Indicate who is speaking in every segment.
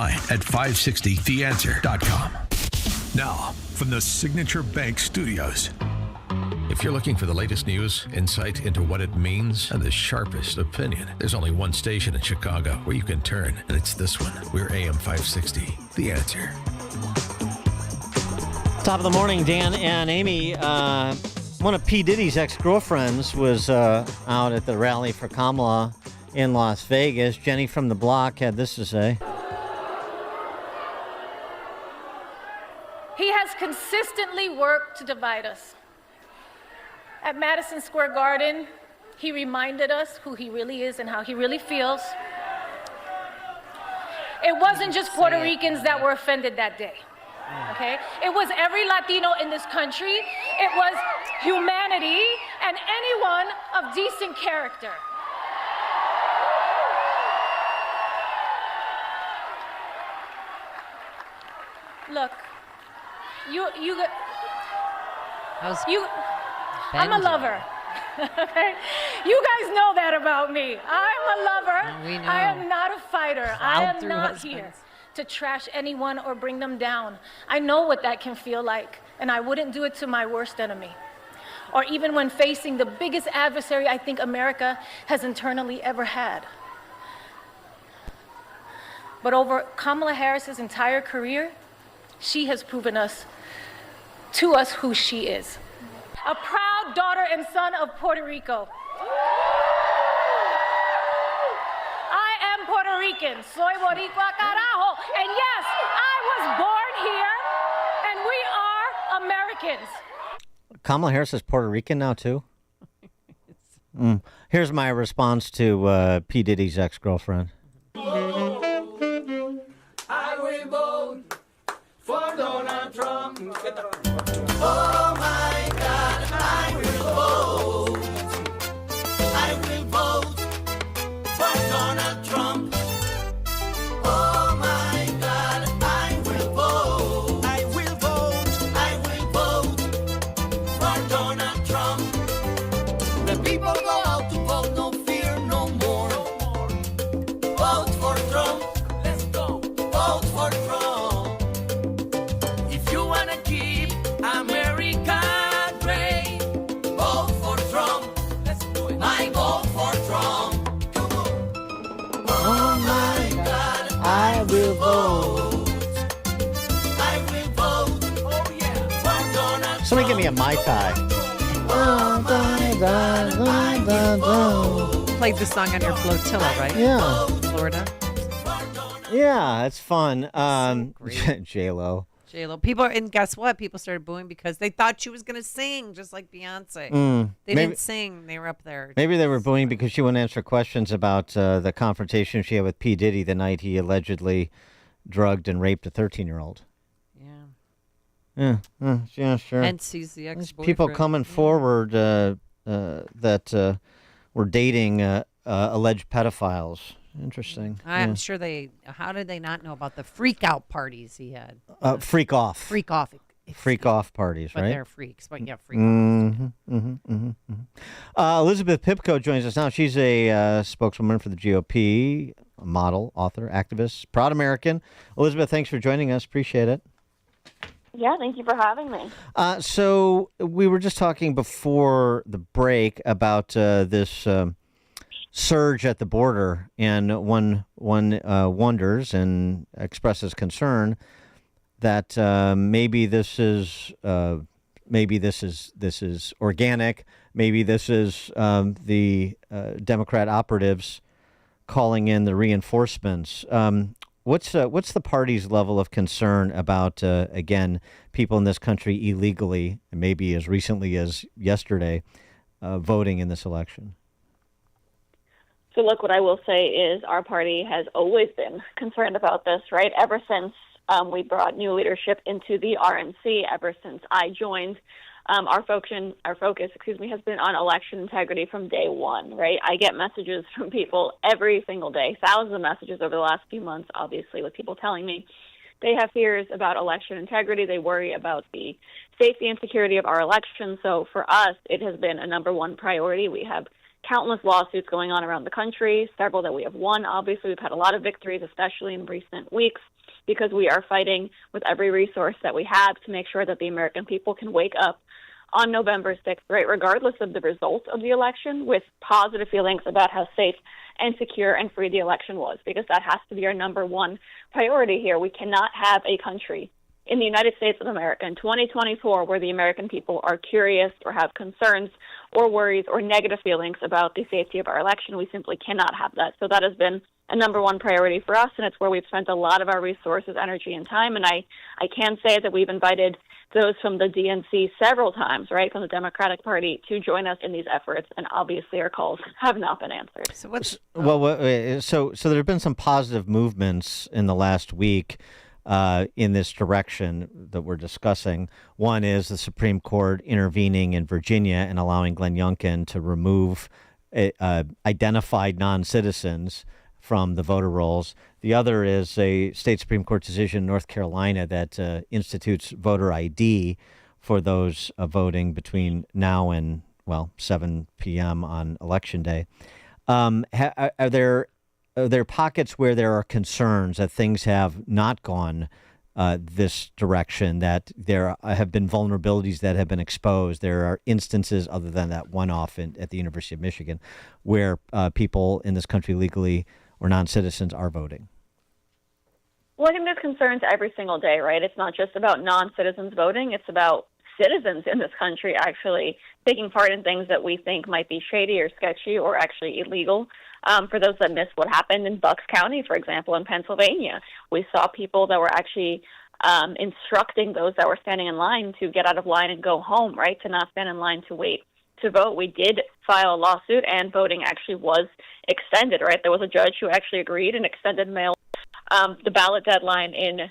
Speaker 1: at 560theanswer.com. Now, from the Signature Bank Studios. If you're looking for the latest news, insight into what it means, and the sharpest opinion, there's only one station in Chicago where you can turn, and it's this one. We're AM 560, The Answer.
Speaker 2: Top of the morning, Dan and Amy. One of P. Diddy's ex-girlfriends was out at the rally for Kamala in Las Vegas. Jenny from the block had this to say.
Speaker 3: He has consistently worked to divide us. At Madison Square Garden, he reminded us who he really is and how he really feels. It wasn't just Puerto Ricans that were offended that day, okay? It was every Latino in this country. It was humanity and anyone of decent character. Look, I'm a lover. Okay? You guys know that about me. I'm a lover.
Speaker 4: We know.
Speaker 3: I am not a fighter. I am not
Speaker 4: husbands.
Speaker 3: here to trash anyone or bring them down. I know what that can feel like, and I wouldn't do it to my worst enemy. Or even when facing the biggest adversary I think America has internally ever had. But over Kamala Harris's entire career, she has proven to us who she is. A proud daughter and son of Puerto Rico. I am Puerto Rican. Soy Boricua carajo. And yes, I was born here, and we are Americans.
Speaker 2: Kamala Harris is Puerto Rican now, too? Here's my response to P. Diddy's ex-girlfriend.
Speaker 5: I will vote for Donald Trump. Oh my God, I will vote. I will vote for Donald Trump. Oh my God, I will vote. I will vote. I will vote for Donald Trump. The people go out to vote, no fear, no more. Vote for Trump. Let's go. Vote for Trump. If you wanna keep America great, vote for Trump. Let's do it. I vote for Trump. Come on. Oh my God, I will vote. I will vote. Oh yeah, for Donald
Speaker 2: Somebody give
Speaker 5: Trump.
Speaker 2: me a Mai Tai.
Speaker 4: Played this song on your flotilla, right?
Speaker 2: Yeah.
Speaker 4: Florida.
Speaker 2: Yeah, it's fun.
Speaker 4: great.
Speaker 2: J-Lo.
Speaker 4: J-Lo. People, and guess what? People started booing because they thought she was going to sing, just like Beyonce. They
Speaker 2: Maybe-
Speaker 4: didn't sing. They were up there.
Speaker 2: Maybe they were booing because she wouldn't answer questions about the confrontation she had with P. Diddy the night he allegedly drugged and raped a 13-year-old.
Speaker 4: Yeah.
Speaker 2: Yeah, sure.
Speaker 4: Hence, he's the
Speaker 2: There's
Speaker 4: ex-boyfriend.
Speaker 2: people coming forward that were dating alleged pedophiles. Interesting.
Speaker 4: I'm sure how did they not know about the freak out parties he had?
Speaker 2: Freak off.
Speaker 4: Freak off.
Speaker 2: Freak off parties,
Speaker 4: But
Speaker 2: right?
Speaker 4: they're freaks. But yeah, freak off.
Speaker 2: Elizabeth Pipko joins us now. She's a spokeswoman for the GOP, a model, author, activist, proud American. Elizabeth, thanks for joining us. Appreciate it.
Speaker 6: Yeah, thank you for having me.
Speaker 2: So we were just talking before the break about this surge at the border, and one wonders and expresses concern that maybe this is organic. Maybe this is the Democrat operatives calling in the reinforcements. What's the party's level of concern about again, people in this country illegally, and maybe as recently as yesterday, voting in this election?
Speaker 6: So look, what I will say is our party has always been concerned about this, right? Ever since we brought new leadership into the RNC, ever since I joined, our focus, has been on election integrity from day one, right? I get messages from people every single day, thousands of messages over the last few months, obviously, with people telling me they have fears about election integrity. They worry about the safety and security of our election. So for us, it has been a number one priority. We have countless lawsuits going on around the country, several that we have won. Obviously, we've had a lot of victories, especially in recent weeks, because we are fighting with every resource that we have to make sure that the American people can wake up on November 6th, right, regardless of the result of the election, with positive feelings about how safe and secure and free the election was, because that has to be our number one priority here. We cannot have a country in the United States of America in 2024 where the American people are curious or have concerns or worries or negative feelings about the safety of our election. We simply cannot have that. So that has been a number one priority for us, and it's where we've spent a lot of our resources, energy, and time. And I can say that we've invited those from the DNC several times, right, from the Democratic Party, to join us in these efforts, and obviously our calls have not been answered.
Speaker 4: So what's
Speaker 2: So there have been some positive movements in the last week in this direction that we're discussing. One is the Supreme Court intervening in Virginia and allowing Glenn Youngkin to remove identified non-citizens from the voter rolls. The other is a state Supreme Court decision in North Carolina that institutes voter ID for those voting between now and, 7 p.m. on Election Day. Are there pockets where there are concerns that things have not gone this direction, that there have been vulnerabilities that have been exposed? There are instances, other than that one-off at the University of Michigan, where people in this country legally or non-citizens are voting.
Speaker 6: Well, I think there's concerns every single day, right? It's not just about non-citizens voting. It's about citizens in this country actually taking part in things that we think might be shady or sketchy or actually illegal. For those that missed what happened in Bucks County, for example, in Pennsylvania, we saw people that were actually instructing those that were standing in line to get out of line and go home, right, to not stand in line to wait to vote. We did file a lawsuit, and voting actually was extended, right? There was a judge who actually agreed and extended the ballot deadline in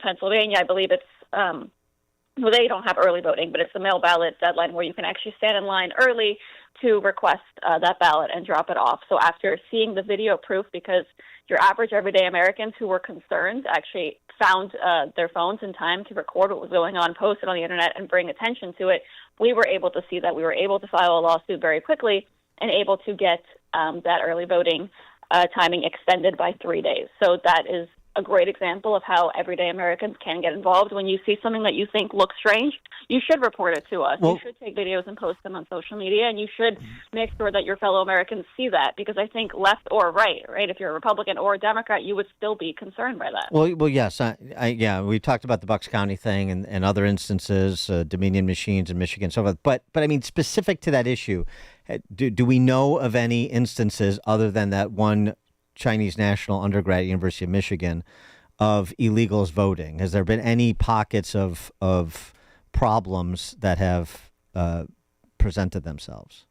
Speaker 6: Pennsylvania. I believe it's, well, they don't have early voting, but it's the mail ballot deadline where you can actually stand in line early to request that ballot and drop it off. So after seeing the video proof, because your average everyday Americans who were concerned actually found their phones in time to record what was going on, post it on the internet, and bring attention to it, we were able to see that. We were able to file a lawsuit very quickly and able to get that early voting timing extended by 3 days. So that is a great example of how everyday Americans can get involved. When you see something that you think looks strange, you should report it to us. You should take videos and post them on social media, and you should make sure that your fellow Americans see that, because I think left or right, if you're a Republican or a Democrat, you would still be concerned by that.
Speaker 2: Well, yes. We talked about the Bucks County thing and other instances, Dominion machines in Michigan and so forth. But I mean, specific to that issue, do we know of any instances other than that one Chinese national undergrad at University of Michigan of illegals voting? Has there been any pockets of problems that have presented themselves?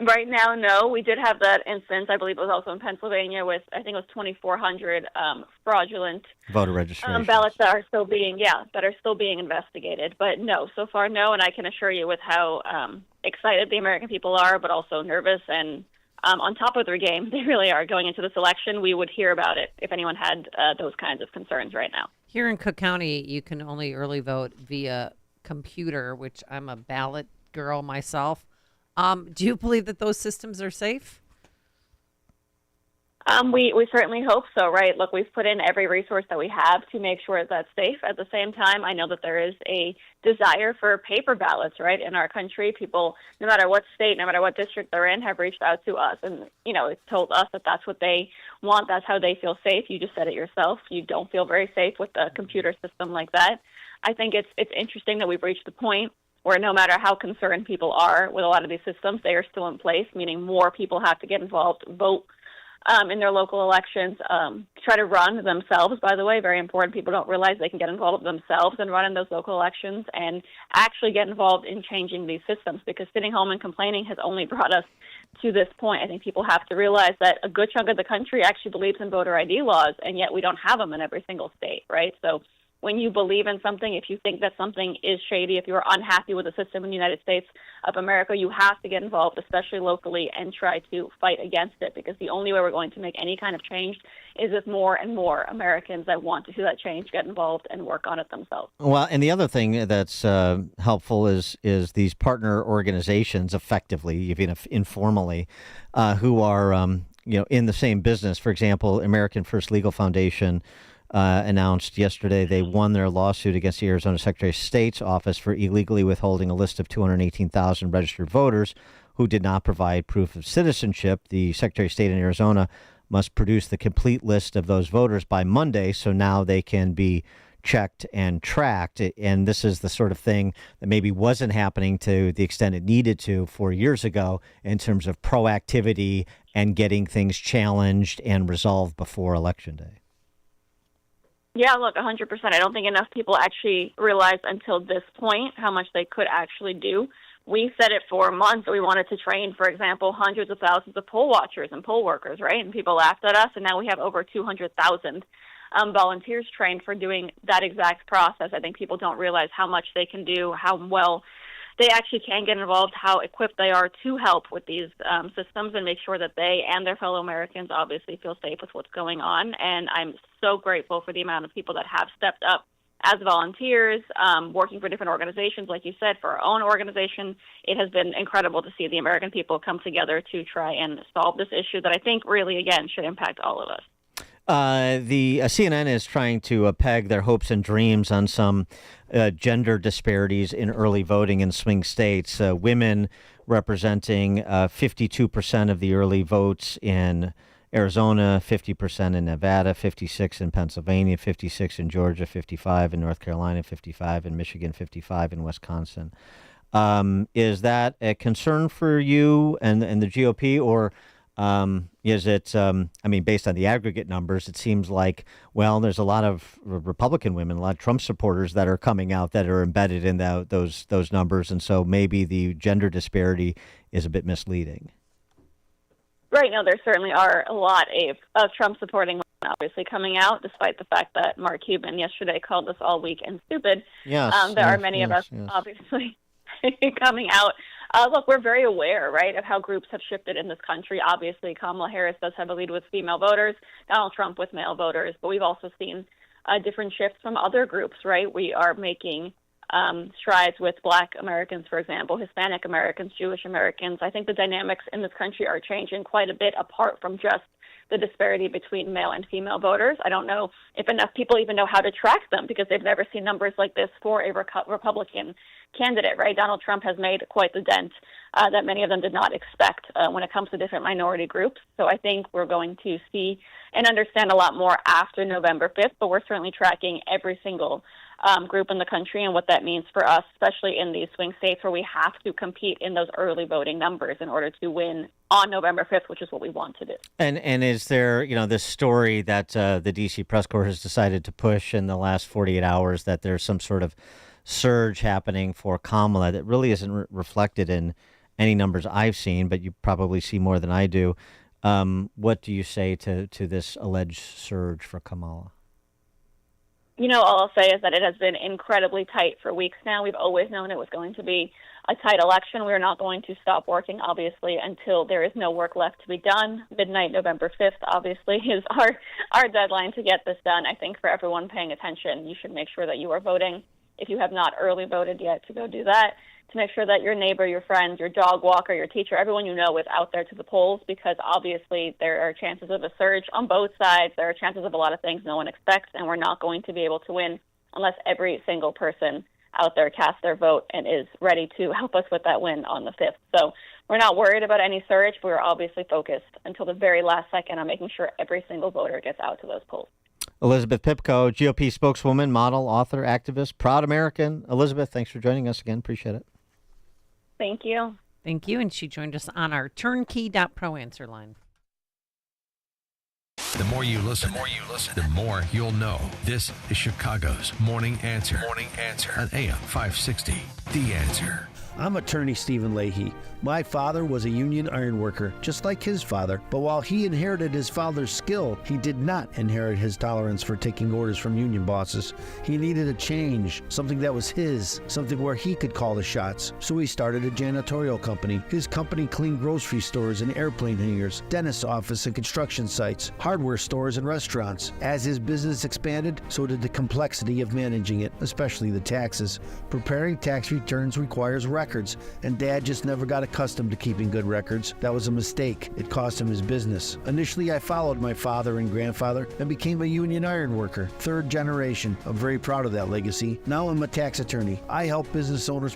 Speaker 6: Right now, no. We did have that instance. I believe it was also in Pennsylvania with, I think it was 2,400 fraudulent
Speaker 2: voter registration
Speaker 6: ballots that are still being investigated. But no, so far, no. And I can assure you with how excited the American people are, but also nervous and on top of their game, they really are going into this election. We would hear about it if anyone had those kinds of concerns right now.
Speaker 4: Here in Cook County, you can only early vote via computer, which I'm a ballot girl myself. Do you believe that those systems are safe?
Speaker 6: We certainly hope so, right? Look, we've put in every resource that we have to make sure that's safe. At the same time, I know that there is a desire for paper ballots, right, in our country. People, no matter what state, no matter what district they're in, have reached out to us and, it's told us that that's what they want. That's how they feel safe. You just said it yourself. You don't feel very safe with a computer system like that. I think it's interesting that we've reached the point where no matter how concerned people are with a lot of these systems, they are still in place, meaning more people have to get involved, vote in their local elections, try to run themselves, by the way. Very important. People don't realize they can get involved themselves and run in those local elections and actually get involved in changing these systems, because sitting home and complaining has only brought us to this point. I think people have to realize that a good chunk of the country actually believes in voter ID laws, and yet we don't have them in every single state, right? So when you believe in something, if you think that something is shady, if you're unhappy with the system in the United States of America, you have to get involved, especially locally, and try to fight against it, because the only way we're going to make any kind of change is if more and more Americans that want to see that change get involved and work on it themselves.
Speaker 2: Well, and the other thing that's helpful is these partner organizations, effectively, even if informally, who are in the same business. For example, American First Legal Foundation announced yesterday they won their lawsuit against the Arizona Secretary of State's office for illegally withholding a list of 218,000 registered voters who did not provide proof of citizenship. The Secretary of State in Arizona must produce the complete list of those voters by Monday, so now they can be checked and tracked. And this is the sort of thing that maybe wasn't happening to the extent it needed to 4 years ago in terms of proactivity and getting things challenged and resolved before Election Day.
Speaker 6: Yeah, look, 100%. I don't think enough people actually realized until this point how much they could actually do. We said it for months that we wanted to train, for example, hundreds of thousands of poll watchers and poll workers, right? And people laughed at us, and now we have over 200,000 volunteers trained for doing that exact process. I think people don't realize how much they can do, how well they actually can get involved, how equipped they are to help with these systems and make sure that they and their fellow Americans obviously feel safe with what's going on. And I'm so grateful for the amount of people that have stepped up as volunteers, working for different organizations. Like you said, for our own organization, it has been incredible to see the American people come together to try and solve this issue that I think really, again, should impact all of us.
Speaker 2: The CNN is trying to peg their hopes and dreams on some gender disparities in early voting in swing states. Women representing 52% of the early votes in Arizona, 50% in Nevada, 56% in Pennsylvania, 56% in Georgia, 55% in North Carolina, 55% in Michigan, 55% in Wisconsin. Is that a concern for you and the GOP, or is it, based on the aggregate numbers, it seems like, well, there's a lot of Republican women, a lot of Trump supporters that are coming out that are embedded in those numbers, and so maybe the gender disparity is a bit misleading.
Speaker 6: Right. No, there certainly are a lot of Trump-supporting women obviously coming out, despite the fact that Mark Cuban yesterday called us all weak and stupid.
Speaker 2: Yes,
Speaker 6: there are many of us obviously coming out. Look, we're very aware, right, of how groups have shifted in this country. Obviously, Kamala Harris does have a lead with female voters, Donald Trump with male voters, but we've also seen different shifts from other groups, right? We are making strides with Black Americans, for example, Hispanic Americans, Jewish Americans. I think the dynamics in this country are changing quite a bit apart from just the disparity between male and female voters. I don't know if enough people even know how to track them because they've never seen numbers like this for a Republican candidate, right? Donald Trump has made quite the dent that many of them did not expect when it comes to different minority groups. So I think we're going to see and understand a lot more after November 5th, but we're certainly tracking every single group in the country and what that means for us, especially in these swing states where we have to compete in those early voting numbers in order to win on November 5th, which is what we want to do.
Speaker 2: And is there, this story that the D.C. press corps has decided to push in the last 48 hours that there's some sort of surge happening for Kamala that really isn't reflected in any numbers I've seen, but you probably see more than I do. What do you say to this alleged surge for Kamala?
Speaker 6: All I'll say is that it has been incredibly tight for weeks now. We've always known it was going to be a tight election. We're not going to stop working, obviously, until there is no work left to be done. Midnight, November 5th, obviously, is our deadline to get this done. I think for everyone paying attention, you should make sure that you are voting. If you have not early voted yet, to go do that, to make sure that your neighbor, your friend, your dog walker, your teacher, everyone you know is out there to the polls, because obviously there are chances of a surge on both sides. There are chances of a lot of things no one expects, and we're not going to be able to win unless every single person out there casts their vote and is ready to help us with that win on the 5th. So we're not worried about any surge, but we're obviously focused until the very last second on making sure every single voter gets out to those polls.
Speaker 2: Elizabeth Pipko, GOP spokeswoman, model, author, activist, proud American. Elizabeth, thanks for joining us again. Appreciate it.
Speaker 6: Thank you.
Speaker 4: Thank you. And she joined us on our turnkey.pro answer line.
Speaker 1: The more you listen, the more you'll know. This is Chicago's Morning Answer. Morning Answer on AM 560. The Answer.
Speaker 7: I'm attorney Stephen Leahy. My father was a union ironworker, just like his father, but while he inherited his father's skill, he did not inherit his tolerance for taking orders from union bosses. He needed a change, something that was his, something where he could call the shots. So he started a janitorial company. His company cleaned grocery stores and airplane hangars, dentist office and construction sites, hardware stores and restaurants. As his business expanded, so did the complexity of managing it, especially the taxes. Preparing tax returns requires records, and Dad just never got accustomed to keeping good records. That was a mistake. It cost him his business. Initially, I followed my father and grandfather and became a union iron worker, third generation. I'm very proud of that legacy. Now I'm a tax attorney. I help business owners